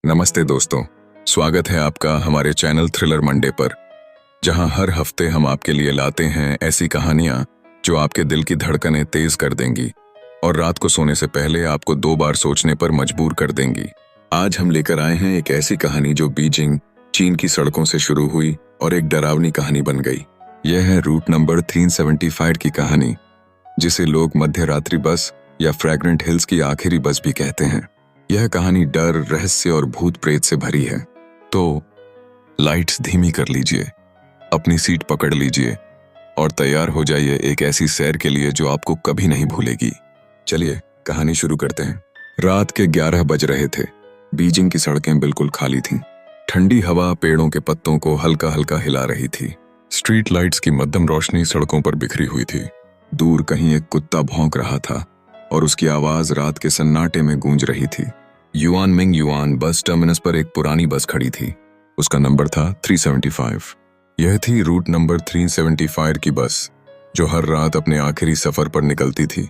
नमस्ते दोस्तों, स्वागत है आपका हमारे चैनल थ्रिलर मंडे पर, जहां हर हफ्ते हम आपके लिए लाते हैं ऐसी कहानियां जो आपके दिल की धड़कनें तेज कर देंगी और रात को सोने से पहले आपको 2 बार सोचने पर मजबूर कर देंगी। आज हम लेकर आए हैं एक ऐसी कहानी जो बीजिंग, चीन की सड़कों से शुरू हुई और एक डरावनी कहानी बन गई। यह है रूट नंबर 375 की कहानी, जिसे लोग मध्य रात्रि बस या फ्रैग्रेंट हिल्स की आखिरी बस भी कहते हैं। यह कहानी डर, रहस्य और भूत प्रेत से भरी है। तो लाइट्स धीमी कर लीजिए, अपनी सीट पकड़ लीजिए और तैयार हो जाइए एक ऐसी सैर के लिए जो आपको कभी नहीं भूलेगी। चलिए कहानी शुरू करते हैं। रात के 11 बज रहे थे। बीजिंग की सड़कें बिल्कुल खाली थीं। ठंडी हवा पेड़ों के पत्तों को हल्का हल्का हिला रही थी। स्ट्रीट लाइट्स की मध्यम रोशनी सड़कों पर बिखरी हुई थी। दूर कहीं एक कुत्ता भौंक रहा था और उसकी आवाज रात के सन्नाटे में गूंज रही थी। Yuan Ming yuan bus terminus पर एक पुरानी बस खड़ी थी। उसका नंबर था 375। यह थी रूट नंबर 375 की बस, जो हर रात अपने आखिरी सफर पर निकलती थी,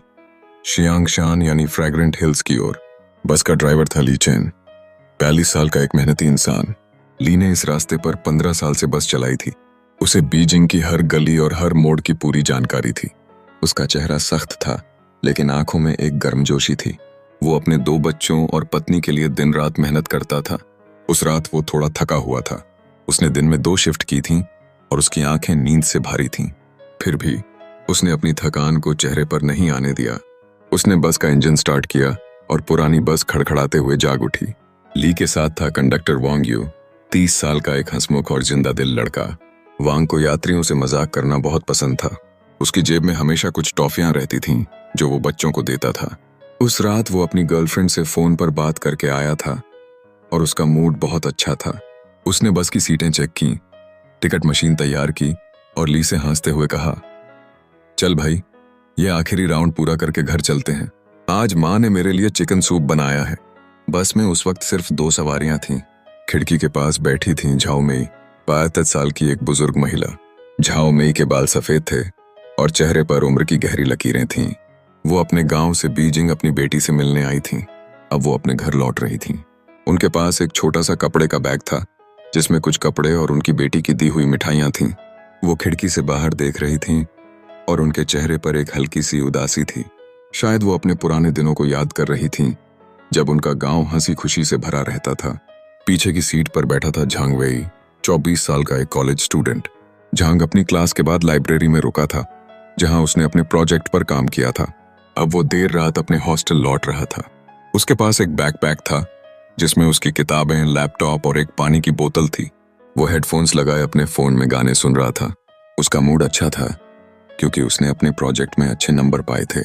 शियांगशान यानी फ्रैग्रेंट हिल्स की ओर। बस का ड्राइवर था ली चेन, 42 साल का एक मेहनती इंसान। ली ने इस रास्ते पर 15 साल से बस चलाई थी। उसे बीजिंग की हर गली और हर मोड़ की पूरी जानकारी थी। उसका चेहरा सख्त था, लेकिन आंखों में एक गर्मजोशी थी। वो अपने 2 बच्चों और पत्नी के लिए दिन रात मेहनत करता था। उस रात वो थोड़ा थका हुआ था। उसने दिन में 2 शिफ्ट की थीं और उसकी आंखें नींद से भारी थीं। फिर भी उसने अपनी थकान को चेहरे पर नहीं आने दिया। उसने बस का इंजन स्टार्ट किया और पुरानी बस खड़खड़ाते हुए जाग उठी। ली के साथ था कंडक्टर वांग यू, 30 साल का एक हंसमुख और जिंदा दिल लड़का। वांग को यात्रियों से मजाक करना बहुत पसंद था। उसकी जेब में हमेशा कुछ टॉफियां रहती थीं जो वो बच्चों को देता था। उस रात वो अपनी गर्लफ्रेंड से फोन पर बात करके आया था और उसका मूड बहुत अच्छा था। उसने बस की सीटें चेक की, टिकट मशीन तैयार की और ली से हंसते हुए कहा, चल भाई, ये आखिरी राउंड पूरा करके घर चलते हैं। आज माँ ने मेरे लिए चिकन सूप बनाया है। बस में उस वक्त सिर्फ 2 सवारियां थीं। खिड़की के पास बैठी थीं झाओ मेई, 72 साल की एक बुजुर्ग महिला। झाओ मेई के बाल सफेद थे और चेहरे पर उम्र की गहरी लकीरें थीं। वो अपने गांव से बीजिंग अपनी बेटी से मिलने आई थीं। अब वो अपने घर लौट रही थीं। उनके पास एक छोटा सा कपड़े का बैग था, जिसमें कुछ कपड़े और उनकी बेटी की दी हुई मिठाइयां थीं। वो खिड़की से बाहर देख रही थीं और उनके चेहरे पर एक हल्की सी उदासी थी। शायद वो अपने पुराने दिनों को याद कर रही थीं, जब उनका गांव हंसी खुशी से भरा रहता था। पीछे की सीट पर बैठा था झांग वेई, 24 साल का एक कॉलेज स्टूडेंट। झांग अपनी क्लास के बाद लाइब्रेरी में रुका था, जहां उसने अपने प्रोजेक्ट पर काम किया था। अब वो देर रात अपने हॉस्टल लौट रहा था। उसके पास एक बैकपैक था, जिसमें उसकी किताबें, लैपटॉप और एक पानी की बोतल थी। वो हेडफोन्स लगाए अपने फोन में गाने सुन रहा था। उसका मूड अच्छा था, क्योंकि उसने अपने प्रोजेक्ट में अच्छे नंबर पाए थे।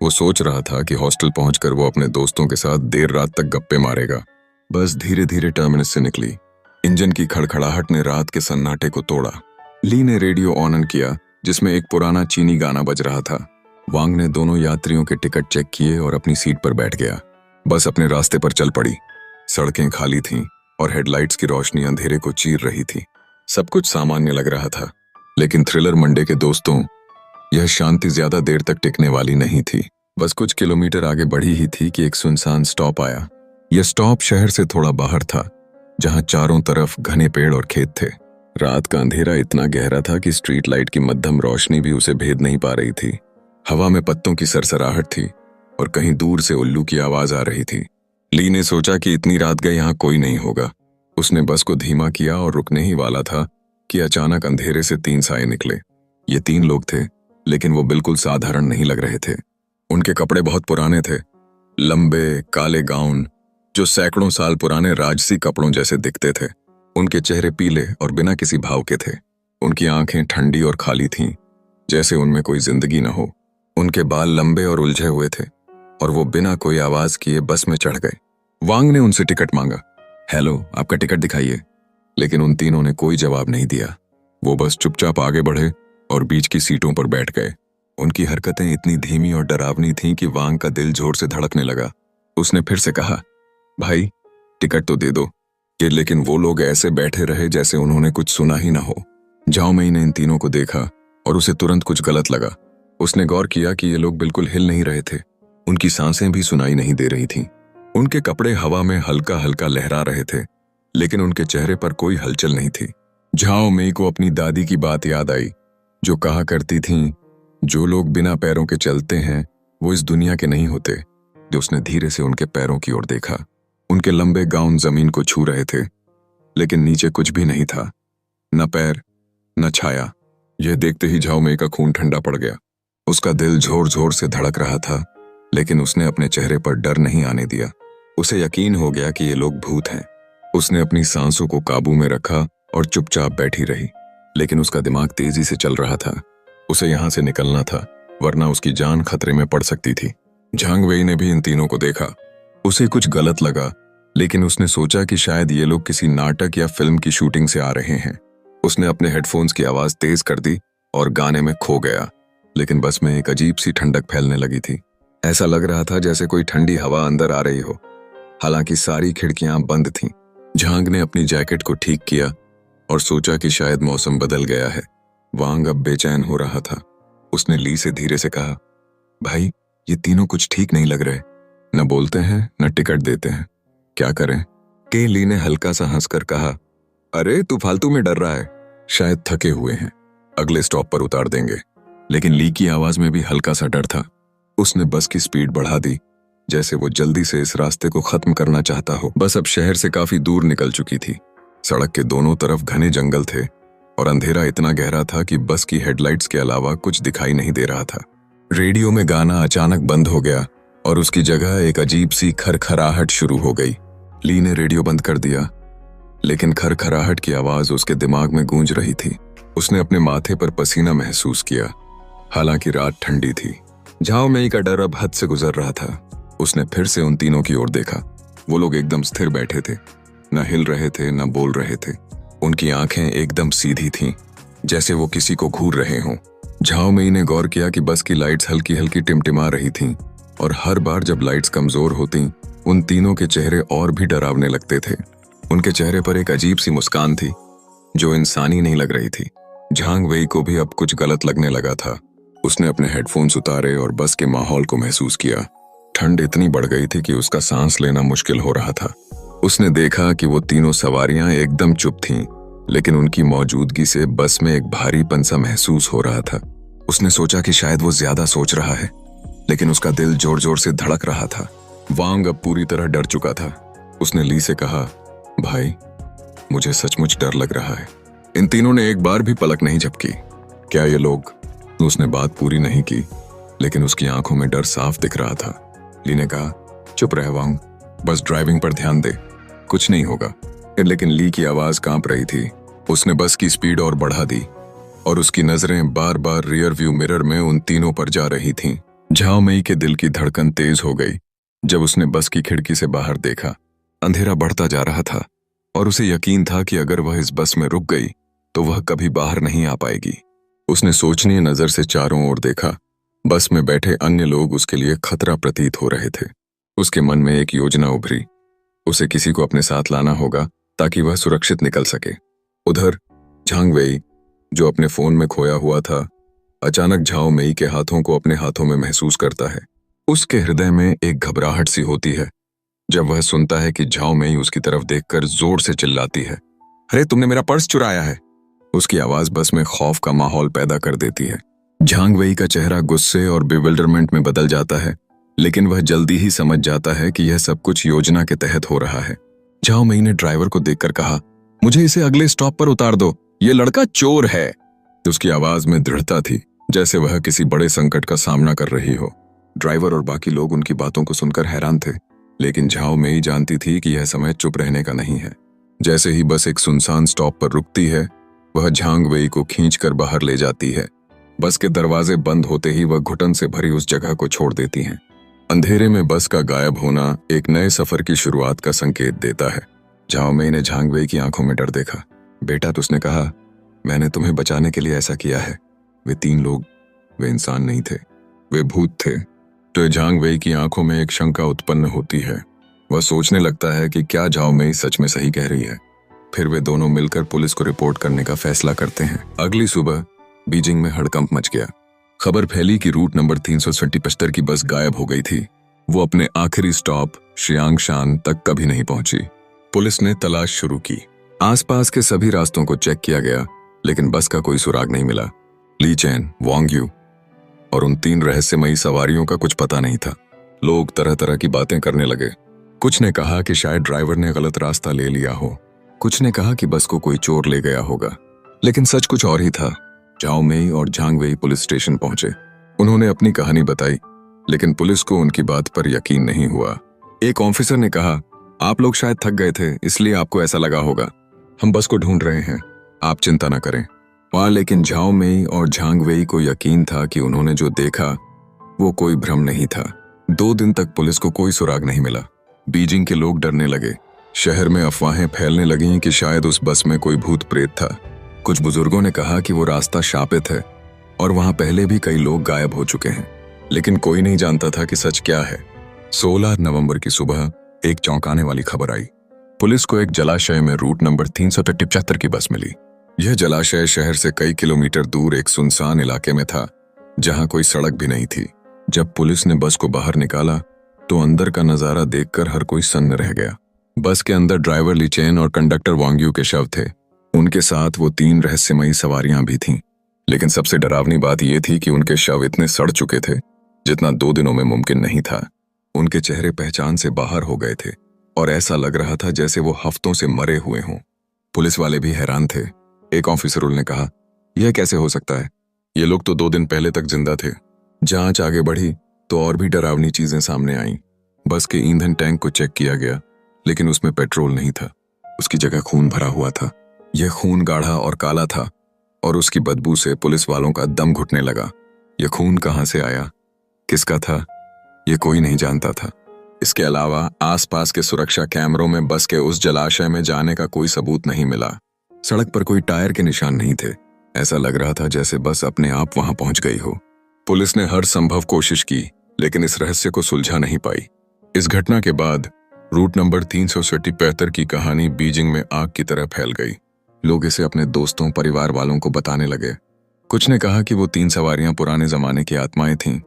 वो सोच रहा था कि हॉस्टल पहुंचकर वो अपने दोस्तों के साथ देर रात तक गप्पे मारेगा। बस धीरे धीरे टर्मिनस से निकली। इंजन की खड़खड़ाहट ने रात के सन्नाटे को तोड़ा। ली ने रेडियो ऑन किया, जिसमें एक पुराना चीनी गाना बज रहा था। वांग ने दोनों यात्रियों के टिकट चेक किए और अपनी सीट पर बैठ गया। बस अपने रास्ते पर चल पड़ी। सड़कें खाली थीं और हेडलाइट्स की रोशनी अंधेरे को चीर रही थी। सब कुछ सामान्य लग रहा था, लेकिन थ्रिलर मंडे के दोस्तों, यह शांति ज्यादा देर तक टिकने वाली नहीं थी। बस कुछ किलोमीटर आगे बढ़ी ही थी कि एक सुनसान स्टॉप आया। यह स्टॉप शहर से थोड़ा बाहर था, जहां चारों तरफ घने पेड़ और खेत थे। रात का अंधेरा इतना गहरा था कि स्ट्रीट लाइट की मध्यम रोशनी भी उसे भेद नहीं पा रही थी। हवा में पत्तों की सरसराहट थी और कहीं दूर से उल्लू की आवाज आ रही थी। ली ने सोचा कि इतनी रात गए यहाँ कोई नहीं होगा। उसने बस को धीमा किया और रुकने ही वाला था कि अचानक अंधेरे से 3 साए निकले। ये 3 लोग थे, लेकिन वो बिल्कुल साधारण नहीं लग रहे थे। उनके कपड़े बहुत पुराने थे, लंबे काले गाउन जो सैकड़ों साल पुराने राजसी कपड़ों जैसे दिखते थे। उनके चेहरे पीले और बिना किसी भाव के थे। उनकी आंखें ठंडी और खाली थीं, जैसे उनमें कोई जिंदगी न हो। उनके बाल लंबे और उलझे हुए थे और वो बिना कोई आवाज किए बस में चढ़ गए। वांग ने उनसे टिकट मांगा। हेलो, आपका टिकट दिखाइए। लेकिन उन तीनों ने कोई जवाब नहीं दिया। वो बस चुपचाप आगे बढ़े और बीच की सीटों पर बैठ गए। उनकी हरकतें इतनी धीमी और डरावनी थीं कि वांग का दिल जोर से धड़कने लगा। उसने फिर से कहा, भाई टिकट तो दे दो। लेकिन वो लोग ऐसे बैठे रहे जैसे उन्होंने कुछ सुना ही ना हो। झाओ मेई ने इन तीनों को देखा और उसे तुरंत कुछ गलत लगा। उसने गौर किया कि ये लोग बिल्कुल हिल नहीं रहे थे। उनकी सांसें भी सुनाई नहीं दे रही थीं। उनके कपड़े हवा में हल्का हल्का लहरा रहे थे, लेकिन उनके चेहरे पर कोई हलचल नहीं थी। झाओ मेई को अपनी दादी की बात याद आई, जो कहा करती थीं, जो लोग बिना पैरों के चलते हैं वो इस दुनिया के नहीं होते। जो उसने धीरे से उनके पैरों की ओर देखा। उनके लंबे गाउन जमीन को छू रहे थे, लेकिन नीचे कुछ भी नहीं था, न पैर न छाया। यह देखते ही झाओ मेई का खून ठंडा पड़ गया। उसका दिल जोर जोर से धड़क रहा था, लेकिन उसने अपने चेहरे पर डर नहीं आने दिया। उसे यकीन हो गया कि ये लोग भूत हैं। उसने अपनी सांसों को काबू में रखा और चुपचाप बैठी रही, लेकिन उसका दिमाग तेजी से चल रहा था। उसे यहां से निकलना था, वरना उसकी जान खतरे में पड़ सकती थी। झांग वेई ने भी इन तीनों को देखा। उसे कुछ गलत लगा, लेकिन उसने सोचा कि शायद ये लोग किसी नाटक या फिल्म की शूटिंग से आ रहे हैं। उसने अपने हेडफोन्स की आवाज तेज कर दी और गाने में खो गया, लेकिन बस में एक अजीब सी ठंडक फैलने लगी थी। ऐसा लग रहा था जैसे कोई ठंडी हवा अंदर आ रही हो, हालांकि सारी खिड़कियां बंद थीं। झांग ने अपनी जैकेट को ठीक किया और सोचा कि शायद मौसम बदल गया है। वांग अब बेचैन हो रहा था। उसने ली से धीरे से कहा, भाई ये तीनों कुछ ठीक नहीं लग रहे, न बोलते हैं न टिकट देते हैं, क्या करें? के ली ने हल्का सा हंसकर कहा, अरे तू फालतू में डर रहा है, शायद थके हुए हैं, अगले स्टॉप पर उतार देंगे। लेकिन ली की आवाज में भी हल्का सा डर था। उसने बस की स्पीड बढ़ा दी, जैसे वो जल्दी से इस रास्ते को खत्म करना चाहता हो। बस अब शहर से काफी दूर निकल चुकी थी। सड़क के दोनों तरफ घने जंगल थे और अंधेरा इतना गहरा था कि बस की हेडलाइट्स के अलावा कुछ दिखाई नहीं दे रहा था। रेडियो में गाना अचानक बंद हो गया और उसकी जगह एक अजीब सी खरखराहट शुरू हो गई। ली ने रेडियो बंद कर दिया, लेकिन खरखराहट की आवाज उसके दिमाग में गूंज रही थी। उसने अपने माथे पर पसीना महसूस किया, हालांकि रात ठंडी थी। झाओ मेई का डर अब हद से गुजर रहा था। उसने फिर से उन तीनों की ओर देखा। वो लोग एकदम स्थिर बैठे थे, न हिल रहे थे न बोल रहे थे। उनकी आंखें एकदम सीधी थीं, जैसे वो किसी को घूर रहे हों। झाओ मेई ने गौर किया कि बस की लाइट्स हल्की हल्की टिमटिमा रही थीं, और हर बार जब लाइट्स कमजोर होती, उन तीनों के चेहरे और भी डरावने लगते थे। उनके चेहरे पर एक अजीब सी मुस्कान थी, जो इंसानी नहीं लग रही थी। झांग वेई को भी अब कुछ गलत लगने लगा था। उसने अपने हेडफोन्स उतारे और बस के माहौल को महसूस किया। ठंड इतनी बढ़ गई थी कि उसका सांस लेना मुश्किल हो रहा था। उसने देखा कि वो तीनों सवारियां एकदम चुप थीं, लेकिन उनकी मौजूदगी से बस में एक भारीपन सा महसूस हो रहा था। उसने सोचा कि शायद वो ज्यादा सोच रहा है, लेकिन उसका दिल जोर जोर से धड़क रहा था। वांग अब पूरी तरह डर चुका था। उसने ली से कहा, भाई मुझे सचमुच डर लग रहा है। इन तीनों ने एक बार भी पलक नहीं झपकी। क्या ये लोग? उसने बात पूरी नहीं की, लेकिन उसकी आंखों में डर साफ दिख रहा था। ली ने कहा, चुप रह वांग, बस ड्राइविंग पर ध्यान दे, कुछ नहीं होगा। लेकिन ली की आवाज कांप रही थी। उसने बस की स्पीड और बढ़ा दी और उसकी नजरें बार बार रियर व्यू मिरर में उन तीनों पर जा रही थीं। झाओ मेई के दिल की धड़कन तेज हो गई जब उसने बस की खिड़की से बाहर देखा। अंधेरा बढ़ता जा रहा था और उसे यकीन था कि अगर वह इस बस में रुक गई तो वह कभी बाहर नहीं आ पाएगी। उसने सोचनीय नजर से चारों ओर देखा। बस में बैठे अन्य लोग उसके लिए खतरा प्रतीत हो रहे थे। उसके मन में एक योजना उभरी। उसे किसी को अपने साथ लाना होगा ताकि वह सुरक्षित निकल सके। उधर झांग वेई, जो अपने फोन में खोया हुआ था, अचानक झाओ मेई के हाथों को अपने हाथों में महसूस करता है। उसके हृदय में एक घबराहट सी होती है जब वह सुनता है कि झाओ मेई उसकी तरफ देखकर जोर से चिल्लाती है, अरे तुमने मेरा पर्स चुराया है। उसकी आवाज बस में खौफ का माहौल पैदा कर देती है। झांग वेई का चेहरा गुस्से और बिविल्डरमेंट में बदल जाता है, लेकिन वह जल्दी ही समझ जाता है कि यह सब कुछ योजना के तहत हो रहा है। झाओ मेई ने ड्राइवर को देखकर कहा, मुझे इसे अगले स्टॉप पर उतार दो, ये लड़का चोर है। उसकी आवाज में दृढ़ता थी, जैसे वह किसी बड़े संकट का सामना कर रही हो। ड्राइवर और बाकी लोग उनकी बातों को सुनकर हैरान थे, लेकिन झाओ मेई जानती थी कि यह समय चुप रहने का नहीं है। जैसे ही बस एक सुनसान स्टॉप पर रुकती है, वह झांग वेई को खींचकर बाहर ले जाती है। बस के दरवाजे बंद होते ही वह घुटन से भरी उस जगह को छोड़ देती हैं। अंधेरे में बस का गायब होना एक नए सफर की शुरुआत का संकेत देता है। झाओ मेई ने झांग वेई की आंखों में डर देखा। बेटा, तो उसने कहा, मैंने तुम्हें बचाने के लिए ऐसा किया है। वे तीन लोग, वे इंसान नहीं थे, वे भूत थे। तो झांग वेई की आंखों में एक शंका उत्पन्न होती है। वह सोचने लगता है कि क्या झाओ मेई सच में सही कह रही है। फिर वे दोनों मिलकर पुलिस को रिपोर्ट करने का फैसला करते हैं। अगली सुबह बीजिंग में हड़कंप मच गया। खबर फैली कि रूट नंबर 375 की बस गायब हो गई थी। वो अपने आखिरी स्टॉप शियांगशान तक कभी नहीं पहुंची। पुलिस ने तलाश शुरू की। आसपास के सभी रास्तों को चेक किया गया, लेकिन बस का कोई सुराग नहीं मिला। ली चैन, वांग यू और उन 3 रहस्यमयी सवारियों का कुछ पता नहीं था। लोग तरह तरह की बातें करने लगे। कुछ ने कहा कि शायद ड्राइवर ने गलत रास्ता ले लिया हो, कुछ ने कहा कि बस को कोई चोर ले गया होगा, लेकिन सच कुछ और ही था। जाओ मेई और झांग वेई पुलिस स्टेशन पहुंचे। उन्होंने अपनी कहानी बताई, लेकिन पुलिस को उनकी बात पर यकीन नहीं हुआ। एक ऑफिसर ने कहा, आप लोग शायद थक गए थे, इसलिए आपको ऐसा लगा होगा। हम बस को ढूंढ रहे हैं, आप चिंता न करें। वहां लेकिन झाओ मेई और झांग वेई को यकीन था कि उन्होंने जो देखा वो कोई भ्रम नहीं था। 2 दिन तक पुलिस को कोई सुराग नहीं मिला। बीजिंग के लोग डरने लगे। शहर में अफवाहें फैलने लगीं कि शायद उस बस में कोई भूत प्रेत था। कुछ बुजुर्गों ने कहा कि वो रास्ता शापित है और वहां पहले भी कई लोग गायब हो चुके हैं, लेकिन कोई नहीं जानता था कि सच क्या है। 16 नवंबर की सुबह एक चौंकाने वाली खबर आई। पुलिस को एक जलाशय में रूट नंबर 375 की बस मिली। यह जलाशय शहर से कई किलोमीटर दूर एक सुनसान इलाके में था, जहां कोई सड़क भी नहीं थी। जब पुलिस ने बस को बाहर निकाला तो अंदर का नजारा देखकर हर कोई सन्न रह गया। बस के अंदर ड्राइवर ली चेन और कंडक्टर वांग यू के शव थे। उनके साथ वो 3 रहस्यमयी सवारियां भी थीं। लेकिन सबसे डरावनी बात यह थी कि उनके शव इतने सड़ चुके थे जितना 2 दिनों में मुमकिन नहीं था। उनके चेहरे पहचान से बाहर हो गए थे और ऐसा लग रहा था जैसे वो हफ्तों से मरे हुए हों। पुलिस वाले भी हैरान थे। एक ऑफिसर ने कहा, यह कैसे हो सकता है? ये लोग तो 2 दिन पहले तक जिंदा थे। जांच आगे बढ़ी तो और भी डरावनी चीजें सामने आईं। बस के ईंधन टैंक को चेक किया गया, लेकिन उसमें पेट्रोल नहीं था। उसकी जगह खून भरा हुआ था। यह खून गाढ़ा और काला था और उसकी बदबू से पुलिस वालों का दम घुटने लगा। यह खून कहां से आया, किसका था, यह कोई नहीं जानता था। इसके अलावा आसपास के सुरक्षा कैमरों में बस के उस जलाशय में जाने का कोई सबूत नहीं मिला। सड़क पर कोई टायर के निशान नहीं थे। ऐसा लग रहा था जैसे बस अपने आप वहां पहुंच गई हो। पुलिस ने हर संभव कोशिश की, लेकिन इस रहस्य को सुलझा नहीं पाई। इस घटना के बाद रूट नंबर 375 की कहानी बीजिंग में आग की तरह फैल गई। लोग इसे अपने दोस्तों, परिवार वालों को बताने लगे। कुछ ने कहा कि वो 3 सवारियां पुराने जमाने की आत्माएं थीं,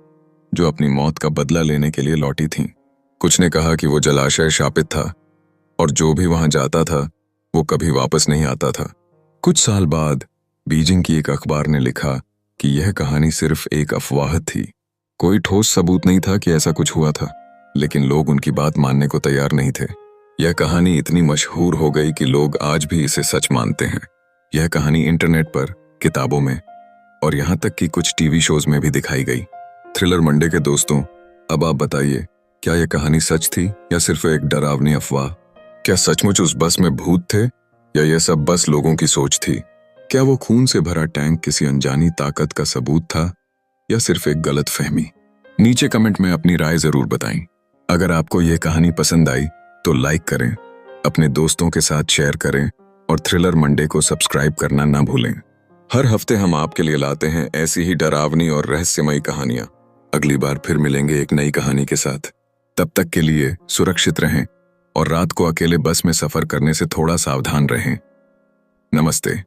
जो अपनी मौत का बदला लेने के लिए लौटी थीं। कुछ ने कहा कि वो जलाशय शापित था और जो भी वहां जाता था वो कभी वापस नहीं आता था। कुछ साल बाद बीजिंग की एक अखबार ने लिखा कि यह कहानी सिर्फ एक अफवाह थी। कोई ठोस सबूत नहीं था कि ऐसा कुछ हुआ था, लेकिन लोग उनकी बात मानने को तैयार नहीं थे। यह कहानी इतनी मशहूर हो गई कि लोग आज भी इसे सच मानते हैं। यह कहानी इंटरनेट पर, किताबों में और यहाँ तक कि कुछ टीवी शोज में भी दिखाई गई। थ्रिलर मंडे के दोस्तों, अब आप बताइए, क्या यह कहानी सच थी या सिर्फ एक डरावनी अफवाह? क्या सचमुच उस बस में भूत थे या यह सब बस लोगों की सोच थी? क्या वो खून से भरा टैंक किसी अनजानी ताकत का सबूत था या सिर्फ एक गलत फहमी? नीचे कमेंट में अपनी राय जरूर बताएं। अगर आपको यह कहानी पसंद आई तो लाइक करें, अपने दोस्तों के साथ शेयर करें और थ्रिलर मंडे को सब्सक्राइब करना ना भूलें। हर हफ्ते हम आपके लिए लाते हैं ऐसी ही डरावनी और रहस्यमयी कहानियां। अगली बार फिर मिलेंगे एक नई कहानी के साथ। तब तक के लिए सुरक्षित रहें और रात को अकेले बस में सफर करने से थोड़ा सावधान रहें। नमस्ते।